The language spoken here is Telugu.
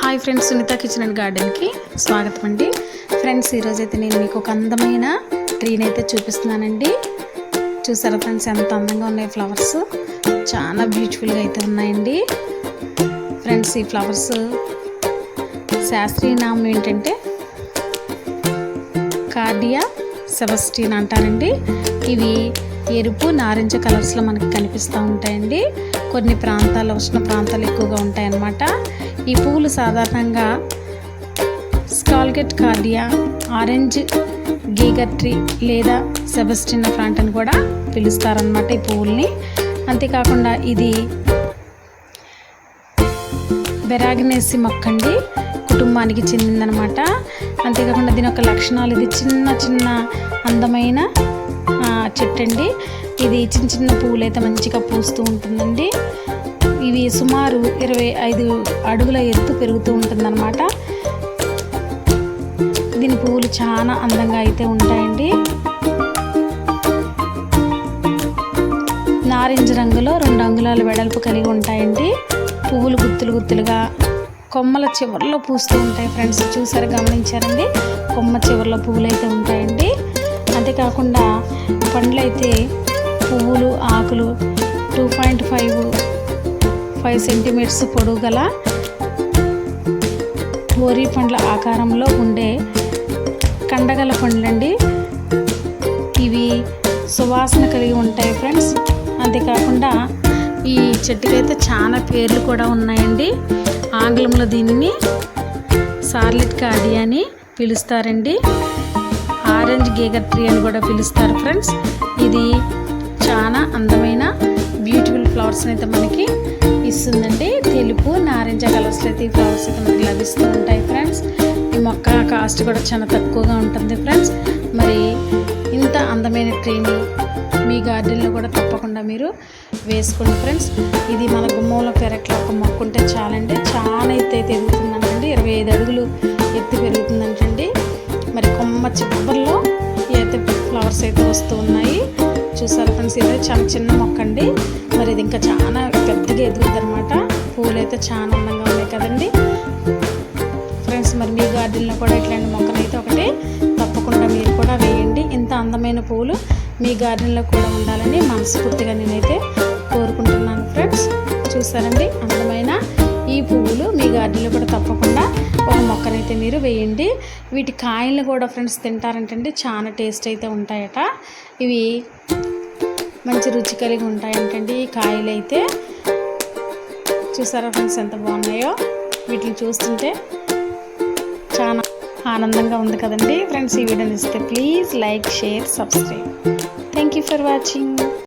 Hi friends, Sunitha kitchen and గార్డెన్కి స్వాగతం అండి. ఫ్రెండ్స్, ఈరోజైతే నేను మీకు ఒక అందమైన ట్రీని అయితే చూపిస్తున్నానండి. చూసారా ఫ్రెండ్స్, ఎంత అందంగా ఉన్నాయి ఫ్లవర్స్, చాలా బ్యూటిఫుల్గా అయితే ఉన్నాయండి. ఫ్రెండ్స్, ఈ ఫ్లవర్స్ శాస్త్రీయ నామం ఏంటంటే కార్డియా సెబస్టియన్ అంటారండి. ఇవి ఎరుపు నారింజ కలర్స్లో మనకి కనిపిస్తూ ఉంటాయండి. కొన్ని ప్రాంతాల్లో ఉష్ణ ప్రాంతాలు ఎక్కువగా ఉంటాయన్నమాట. ఈ పువ్వులు సాధారణంగా స్కాల్గెట్ కార్డియా, ఆరెంజ్ గీగర్ ట్రీ లేదా సెబస్టియన్ ప్లాంట్ అని కూడా పిలుస్తారనమాట ఈ పువ్వుల్ని. అంతేకాకుండా ఇది బెరాగ్నేసి మొక్క అండి, కుటుంబానికి చెందిందనమాట. అంతేకాకుండా దీని యొక్క లక్షణాలు, ఇది చిన్న చిన్న అందమైన చెట్టు అండి. ఇది చిన్న చిన్న పువ్వులు అయితే మంచిగా పూస్తూ ఉంటుందండి. ఇవి సుమారు 25 అడుగుల ఎత్తు పెరుగుతూ ఉంటుందన్నమాట. దీని పువ్వులు చాలా అందంగా అయితే ఉంటాయండి. నారింజ రంగులో 2 అంగుళాల వెడల్పు కలిగి ఉంటాయండి. పువ్వులు గుత్తులు గుత్తులుగా కొమ్మల చివరిలో పూస్తూ ఉంటాయి. ఫ్రెండ్స్, చూసారు, గమనించారండి, కొమ్మ చివరిలో పువ్వులు అయితే ఉంటాయండి. అంతేకాకుండా పండ్లు అయితే పువ్వులు, ఆకులు 2.5 సెంటీమీటర్స్ పొడవు గల ఓరి పండ్ల ఆకారంలో ఉండే కండగల పండ్లండి. ఇవి సువాసన కలిగి ఉంటాయి ఫ్రెండ్స్. అంతేకాకుండా ఈ చెట్టుకైతే చాలా పేర్లు కూడా ఉన్నాయండి. ఆంగ్లంలో దీనిని సార్లెట్ కార్డియా అని పిలుస్తారండి. ఆరెంజ్ గీగర్ ట్రీ అని కూడా పిలుస్తారు ఫ్రెండ్స్. ఇది చాలా అందమైన బ్యూటిఫుల్ ఫ్లవర్స్ని అయితే మనకి ఇస్తుందండి. తెలుపు నారింజ కలర్స్లో అయితే ఈ ఫ్లవర్స్ అయితే మనకి లభిస్తూ ఉంటాయి ఫ్రెండ్స్. ఈ మొక్క కాస్ట్ కూడా చాలా తక్కువగా ఉంటుంది ఫ్రెండ్స్. మరి ఇంత అందమైన ట్రీని మీ గార్డెన్లో కూడా తప్పకుండా మీరు వేసుకోండి ఫ్రెండ్స్. ఇది మన గుమ్మంలో పెరట్లో ఒక మొక్క ఉంటే చాలండి, చాలా ఎత్తు అయితే ఎదుగుతుందంటండి. 25 అడుగులు ఎత్తు పెరుగుతుందంటండి. మరి కొమ్మ చివరిలో అయితే ఫ్లవర్స్ అయితే వస్తూ ఉన్నాయి. చూసారు ఫ్రెండ్స్, ఇది చాలా చిన్న మొక్క అండి. మరి ఇది ఇంకా చాలా పెద్దగా ఎదుగుద్ది అనమాట. పూలు అయితే చాలా అందంగా ఉన్నాయి కదండి ఫ్రెండ్స్. మరి మీ గార్డెన్లో కూడా ఇట్లాంటి మొక్కలు అయితే ఒకటి తప్పకుండా మీరు కూడా వేయండి. ఇంత అందమైన పూలు మీ గార్డెన్లో కూడా ఉండాలని మనస్ఫూర్తిగా నేనైతే కోరుకుంటున్నాను ఫ్రెండ్స్. చూసారండి, అందమైన ఈ పువ్వులు మీ గార్డెన్లో కూడా తప్పకుండా ఒక మొక్కనైతే మీరు వేయండి. వీటి కాయలను కూడా ఫ్రెండ్స్ తింటారంటండి, చాలా టేస్ట్ అయితే ఉంటాయట. ఇవి మంచి రుచి కలిగి ఉంటాయంటండి ఈ కాయలు అయితే. చూసారా ఫ్రెండ్స్, ఎంత బాగున్నాయో. వీటిని చూస్తుంటే చాలా ఆనందంగా ఉంది కదండి ఫ్రెండ్స్. ఈ వీడియోని ఇస్తే please like, share, subscribe. Thank you for watching.